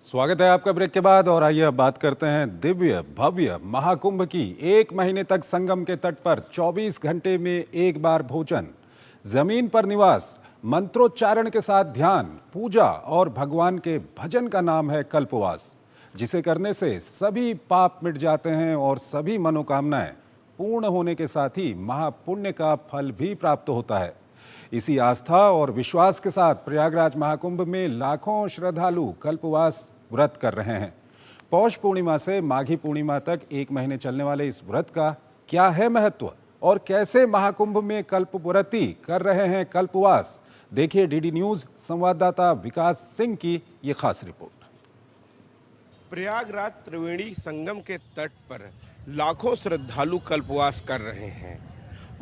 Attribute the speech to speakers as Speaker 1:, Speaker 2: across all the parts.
Speaker 1: स्वागत है आपका ब्रेक के बाद और आइए अब बात करते हैं दिव्य भव्य महाकुंभ की। 1 महीने तक संगम के तट पर 24 घंटे में एक बार भोजन, जमीन पर निवास, मंत्रोच्चारण के साथ ध्यान, पूजा और भगवान के भजन का नाम है कल्पवास, जिसे करने से सभी पाप मिट जाते हैं और सभी मनोकामनाएं पूर्ण होने के साथ ही महापुण्य का फल भी प्राप्त होता है। इसी आस्था और विश्वास के साथ प्रयागराज महाकुंभ में लाखों श्रद्धालु कल्पवास व्रत कर रहे हैं। पौष पूर्णिमा से माघी पूर्णिमा तक 1 महीने चलने वाले इस व्रत का क्या है महत्व और कैसे महाकुंभ में कल्पव्रती कर रहे हैं कल्पवास, देखिए डीडी न्यूज संवाददाता विकास सिंह की ये खास रिपोर्ट।
Speaker 2: प्रयागराज त्रिवेणी संगम के तट पर लाखों श्रद्धालु कल्पवास कर रहे हैं।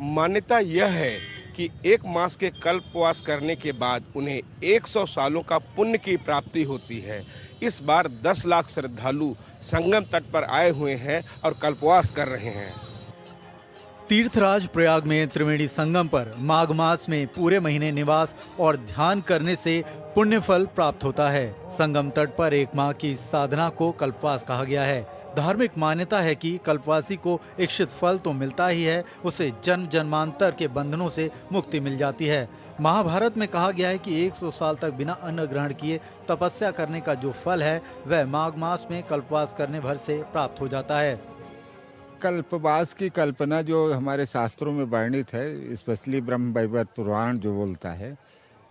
Speaker 2: मान्यता यह है कि 1 मास के कल्पवास करने के बाद उन्हें 100 सालों का पुण्य की प्राप्ति होती है। इस बार 10 लाख श्रद्धालु संगम तट पर आए हुए हैं और कल्पवास कर रहे हैं।
Speaker 3: तीर्थराज प्रयाग में त्रिवेणी संगम पर माघ मास में पूरे महीने निवास और ध्यान करने से पुण्य फल प्राप्त होता है। संगम तट पर 1 माह की साधना को कल्पवास कहा गया है। धार्मिक मान्यता है कि कल्पवासी को इच्छित फल तो मिलता ही है, उसे जन्म जन्मांतर के बंधनों से मुक्ति मिल जाती है। महाभारत में कहा गया है कि 100 साल तक बिना अन्न ग्रहण किए तपस्या करने का जो फल है वह माघ मास में कल्पवास करने भर से प्राप्त हो जाता है।
Speaker 4: कल्पवास की कल्पना जो हमारे शास्त्रों में वर्णित है, स्पेशली ब्रह्म वैवर्त पुराण जो बोलता है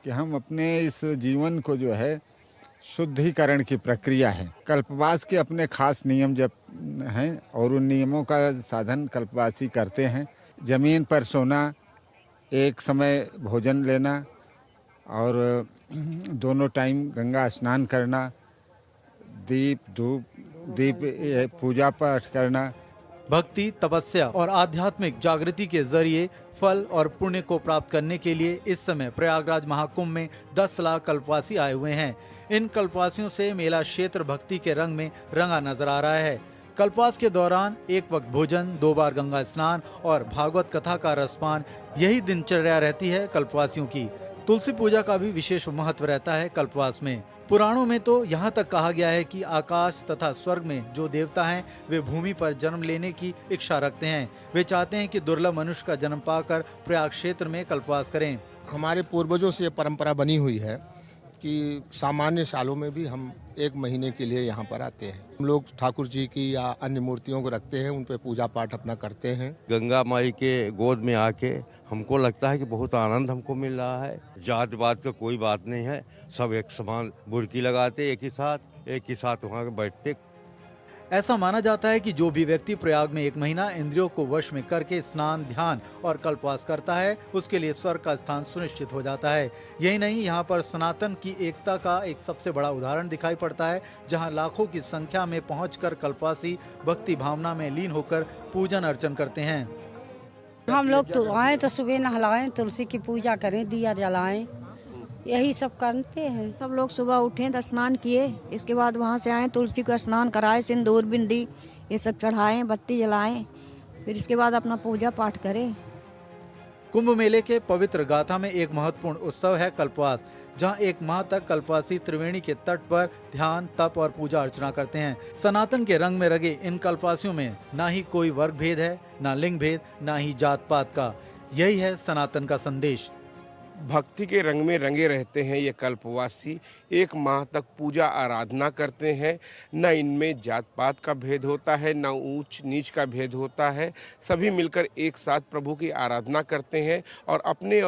Speaker 4: कि हम अपने इस जीवन को जो है शुद्धिकरण की प्रक्रिया है। कल्पवास के अपने खास नियम जब हैं और उन नियमों का साधन कल्पवासी करते हैं। जमीन पर सोना, एक समय भोजन लेना और दोनों टाइम गंगा स्नान करना, दीप पूजा पाठ करना।
Speaker 3: भक्ति, तपस्या और आध्यात्मिक जागृति के जरिए फल और पुण्य को प्राप्त करने के लिए इस समय प्रयागराज महाकुंभ में 10 लाख कल्पवासी आए हुए हैं। इन कल्पवासियों से मेला क्षेत्र भक्ति के रंग में रंगा नजर आ रहा है। कल्पवास के दौरान 1 वक्त भोजन, 2 बार गंगा स्नान और भागवत कथा का रसपान, यही दिनचर्या रहती है कल्पवासियों की। तुलसी पूजा का भी विशेष महत्व रहता है कल्पवास में। पुराणों में तो यहाँ तक कहा गया है कि आकाश तथा स्वर्ग में जो देवता हैं वे भूमि पर जन्म लेने की इच्छा रखते हैं। वे चाहते हैं कि दुर्लभ मनुष्य का जन्म पाकर प्रयाग क्षेत्र में कल्पवास करें।
Speaker 5: हमारे पूर्वजों से ये परंपरा बनी हुई है कि सामान्य सालों में भी हम 1 महीने के लिए यहाँ पर आते हैं। हम लोग ठाकुर जी की या अन्य मूर्तियों को रखते हैं, उन पे पूजा पाठ अपना करते हैं।
Speaker 6: गंगा माई के गोद में आके हमको लगता है कि बहुत आनंद हमको मिल रहा है। जात पात का कोई बात नहीं है, सब एक समान बुड़की लगाते एक ही साथ वहाँ बैठते।
Speaker 3: ऐसा माना जाता है कि जो भी व्यक्ति प्रयाग में 1 महीना इंद्रियों को वश में करके स्नान, ध्यान और कल्पवास करता है, उसके लिए स्वर्ग का स्थान सुनिश्चित हो जाता है। यही नहीं, यहाँ पर सनातन की एकता का एक सबसे बड़ा उदाहरण दिखाई पड़ता है, जहाँ लाखों की संख्या में पहुंचकर कल्पवासी भक्ति भावना में लीन होकर पूजन अर्चन करते हैं।
Speaker 7: हम लोग तो आए तो सुबह नहलाएं, तुलसी की पूजा करें, दिया जलाएं, यही सब करते हैं।
Speaker 8: सब लोग सुबह उठें तो स्नान किए, इसके बाद वहाँ से आए, तुलसी का स्नान कराए, सिंदूर बिंदी ये सब चढ़ाएं, बत्ती जलाएं, फिर इसके बाद अपना पूजा पाठ करें।
Speaker 3: कुंभ मेले के पवित्र गाथा में एक महत्वपूर्ण उत्सव है कल्पवास, जहां 1 माह तक कल्पवासी त्रिवेणी के तट पर ध्यान, तप और पूजा अर्चना करते हैं। सनातन के रंग में रंगे इन कल्पवासियों में ना ही कोई वर्ग भेद है, ना लिंग भेद, ना ही जात पात का। यही है सनातन का संदेश।
Speaker 2: भक्ति के रंग में रंगे रहते हैं ये कल्पवासी। 1 माह तक पूजा आराधना करते हैं। न इनमें जात पात का भेद होता है, न ऊंच नीच का भेद होता है। सभी मिलकर एक साथ प्रभु की आराधना करते हैं और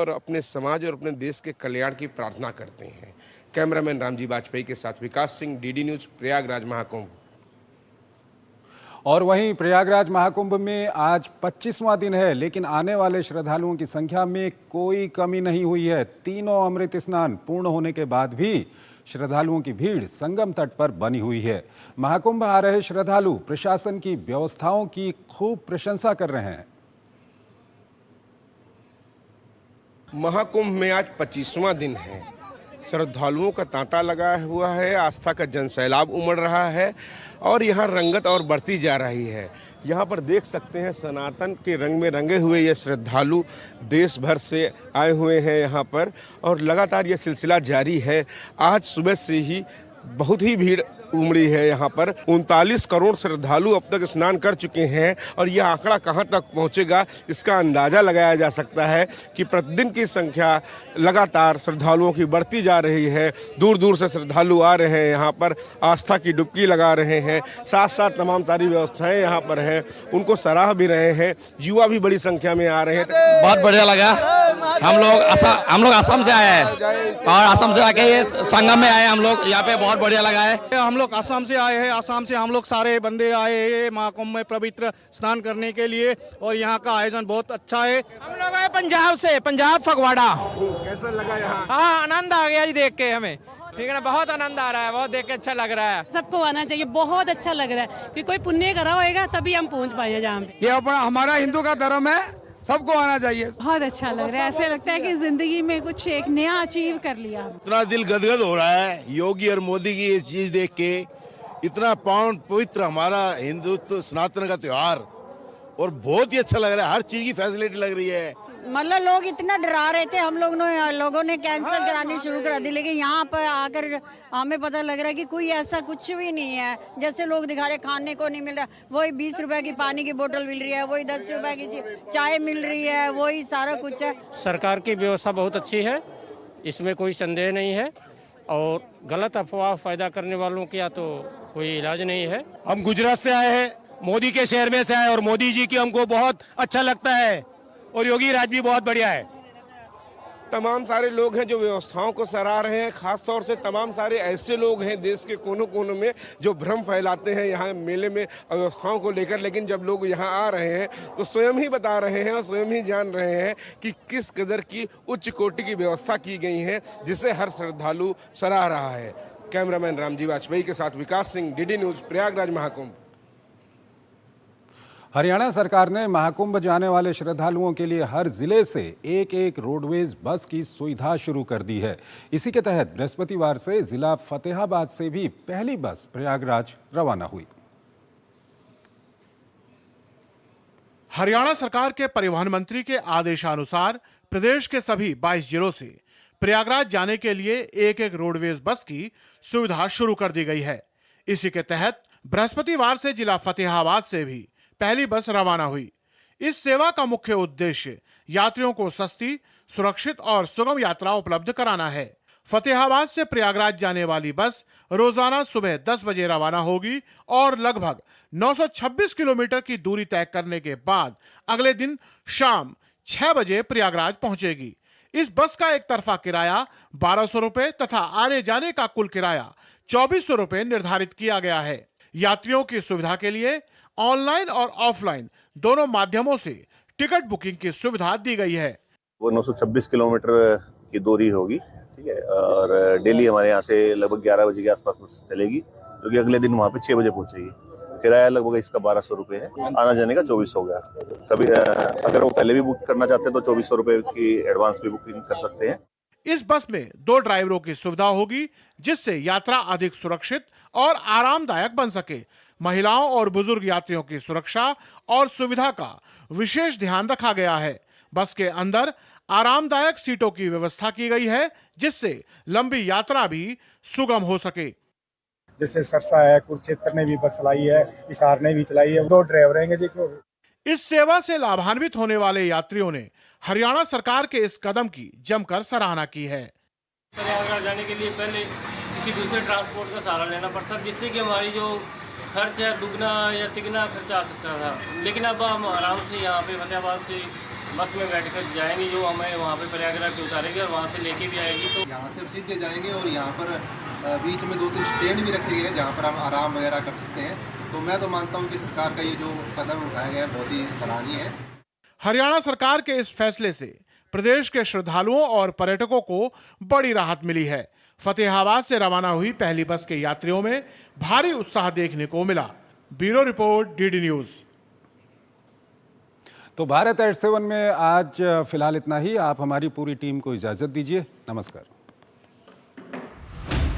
Speaker 2: अपने समाज और अपने देश के कल्याण की प्रार्थना करते हैं। कैमरामैन रामजी वाजपेयी के साथ विकास सिंह, डीडी न्यूज, प्रयागराज महाकुंभ।
Speaker 1: और वहीं प्रयागराज महाकुंभ में आज 25वां दिन है, लेकिन आने वाले श्रद्धालुओं की संख्या में कोई कमी नहीं हुई है। तीनों अमृत स्नान पूर्ण होने के बाद भी श्रद्धालुओं की भीड़ संगम तट पर बनी हुई है। महाकुंभ आ रहे श्रद्धालु प्रशासन की व्यवस्थाओं की खूब प्रशंसा कर रहे हैं।
Speaker 2: महाकुंभ में आज 25वां दिन है। श्रद्धालुओं का तांता लगा हुआ है, आस्था का जनसैलाब उमड़ रहा है और यहाँ रंगत और बढ़ती जा रही है। यहाँ पर देख सकते हैं सनातन के रंग में रंगे हुए ये श्रद्धालु देश भर से आए हुए हैं यहाँ पर और लगातार ये सिलसिला जारी है। आज सुबह से ही बहुत ही भीड़ उमड़ी है। यहाँ पर 39 करोड़ श्रद्धालु अब तक स्नान कर चुके हैं और यह आंकड़ा कहाँ तक पहुँचेगा इसका अंदाजा लगाया जा सकता है कि प्रतिदिन की संख्या लगातार श्रद्धालुओं की बढ़ती जा रही है। दूर दूर से श्रद्धालु आ रहे हैं, यहाँ पर आस्था की डुबकी लगा रहे हैं। साथ साथ तमाम सारी व्यवस्थाएं यहाँ पर है, उनको सराह भी रहे हैं। युवा भी बड़ी संख्या में आ रहे हैं।
Speaker 9: बहुत बढ़िया लगा। हम लोग असम से आए हैं और असम से आके ये संगम में आए हम लोग, यहाँ पे बहुत बढ़िया लगा है।
Speaker 10: हम लोग असम से आए हैं, असम से हम लोग सारे बंदे आए हैं महाकुंभ में पवित्र स्नान करने के लिए और यहाँ का आयोजन बहुत अच्छा है।
Speaker 11: हम लोग आए पंजाब से, पंजाब फगवाड़ा।
Speaker 2: कैसा लगा यहाँ?
Speaker 11: हाँ, आनंद आ गया जी देख के हमें, ठीक है ना, बहुत आनंद आ रहा है, बहुत देख के अच्छा लग रहा है।
Speaker 12: सबको आना चाहिए, बहुत अच्छा लग रहा है कि कोई पुण्य करा होएगा तभी हम पहुंच पाए जहाँ पे।
Speaker 11: ये अपना हमारा हिंदू का धर्म है, सबको आना चाहिए।
Speaker 12: बहुत अच्छा लग रहा है, ऐसे लगता है कि जिंदगी में कुछ एक नया अचीव कर लिया।
Speaker 13: इतना दिल गदगद हो रहा है योगी और मोदी की ये चीज देख के। इतना पावन पवित्र हमारा हिंदुत्व सनातन का त्योहार और बहुत ही अच्छा लग रहा है। हर चीज की फैसिलिटी लग रही है।
Speaker 8: मतलब लोग इतना डरा रहे थे, हम लोगों ने कैंसिल करानी शुरू करा दी, लेकिन यहाँ पर आकर हमें पता लग रहा है कि कोई ऐसा कुछ भी नहीं है जैसे लोग दिखा रहे। खाने को नहीं मिल रहा, वही 20 रुपए की पानी की बोतल मिल रही है, वही 10 रुपए की चाय मिल रही है, वही सारा कुछ है।
Speaker 11: सरकार की व्यवस्था बहुत अच्छी है, इसमें कोई संदेह नहीं है और गलत अफवाह पैदा करने वालों का तो कोई इलाज नहीं है।
Speaker 10: हम गुजरात से आए हैं, मोदी के शहर में से आए और मोदी जी की हमको बहुत अच्छा लगता है और योगी राज भी बहुत बढ़िया है।
Speaker 2: तमाम सारे लोग हैं जो व्यवस्थाओं को सराह रहे हैं। खास तौर से तमाम सारे ऐसे लोग हैं देश के कोनों कोनों में जो भ्रम फैलाते हैं यहाँ मेले में व्यवस्थाओं को लेकर, लेकिन जब लोग यहाँ आ रहे हैं तो स्वयं ही बता रहे हैं और स्वयं ही जान रहे हैं कि किस कदर की उच्च कोटि की व्यवस्था की गई है, जिसे हर श्रद्धालु सराह रहा है। कैमरामैन रामजी वाजपेयी के साथ विकास सिंह, डीडी न्यूज, प्रयागराज महाकुंभ।
Speaker 1: हरियाणा सरकार ने महाकुंभ जाने वाले श्रद्धालुओं के लिए हर जिले से एक रोडवेज बस की सुविधा शुरू कर दी है। इसी के तहत बृहस्पतिवार से जिला फतेहाबाद से भी पहली बस प्रयागराज रवाना हुई।
Speaker 10: हरियाणा सरकार के परिवहन मंत्री के आदेशानुसार प्रदेश के सभी 22 जिलों से प्रयागराज जाने के लिए एक रोडवेज बस की सुविधा शुरू कर दी गई है। इसी के तहत बृहस्पतिवार से जिला फतेहाबाद से भी पहली बस रवाना हुई। इस सेवा का मुख्य उद्देश्य यात्रियों को सस्ती, सुरक्षित और सुगम यात्रा उपलब्ध कराना है। फतेहाबाद से प्रयागराज जाने वाली बस रोजाना सुबह 10 बजे रवाना होगी और लगभग 926 किलोमीटर की दूरी तय करने के बाद अगले दिन शाम 6 बजे प्रयागराज पहुंचेगी। इस बस का एक तरफा किराया 1200 रुपए तथा आने जाने का कुल किराया 2400 रुपए निर्धारित किया गया है। यात्रियों की सुविधा के लिए ऑनलाइन और ऑफलाइन दोनों माध्यमों से टिकट बुकिंग की सुविधा दी गई है।
Speaker 14: वो 926 किलोमीटर की दूरी होगी, ठीक है, और डेली हमारे यहाँ से लगभग 11 बजे के आसपास बस चलेगी, जो कि अगले दिन वहाँ पे 6 बजे पहुँचेगी। किराया लगभग इसका 1200 रुपये है, आना जाने का 2400 हो गया। कभी अगर वो पहले भी बुक करना चाहते हैं तो 2400 रुपये की एडवांस भी बुकिंग कर सकते हैं।
Speaker 10: इस बस में 2 ड्राइवरों की सुविधा होगी, जिससे यात्रा अधिक सुरक्षित और आरामदायक बन सके। महिलाओं और बुजुर्ग यात्रियों की सुरक्षा और सुविधा का विशेष ध्यान रखा गया है। बस के अंदर आरामदायक सीटों की व्यवस्था की गई है, जिससे लंबी यात्रा भी सुगम हो सके।
Speaker 15: जैसे सरसा है, कुरुक्षेत्र ने भी बस चलाई है, हिसार ने भी चलाई है, 2 ड्राइवर हैं जी।
Speaker 10: इस सेवा से लाभान्वित होने वाले यात्रियों ने हरियाणा सरकार के इस कदम की जमकर सराहना की है।
Speaker 11: प्रयागराज जाने के लिए पहले किसी दूसरे ट्रांसपोर्ट का सहारा लेना पड़ता, जिससे कि हमारी जो खर्च है दुगना या तिगना खर्चा आ सकता था, लेकिन अब हम आराम से यहाँ पे फतेहाबाद से बस में बैठकर जाएंगे, जो हमें वहाँ पे प्रयागराज उतारेगी और वहाँ से लेके भी आएगी। तो
Speaker 5: यहाँ से सीधे जाएंगे और यहाँ पर बीच में 2-3 स्टैंड भी रखे गए हैं जहाँ पर हम आराम वगैरह कर सकते हैं। तो मैं तो मानता हूँ कि सरकार का ये जो कदम उठाया गया है बहुत ही सराहनीय है।
Speaker 10: हरियाणा सरकार के इस फैसले से प्रदेश के श्रद्धालुओं और पर्यटकों को बड़ी राहत मिली है। फतेहाबाद से रवाना हुई पहली बस के यात्रियों में भारी उत्साह देखने को मिला। Bureau report, DD news.
Speaker 1: तो भारत एट 7 में आज फिलहाल इतना ही। आप हमारी पूरी टीम को इजाजत दीजिए। नमस्कार।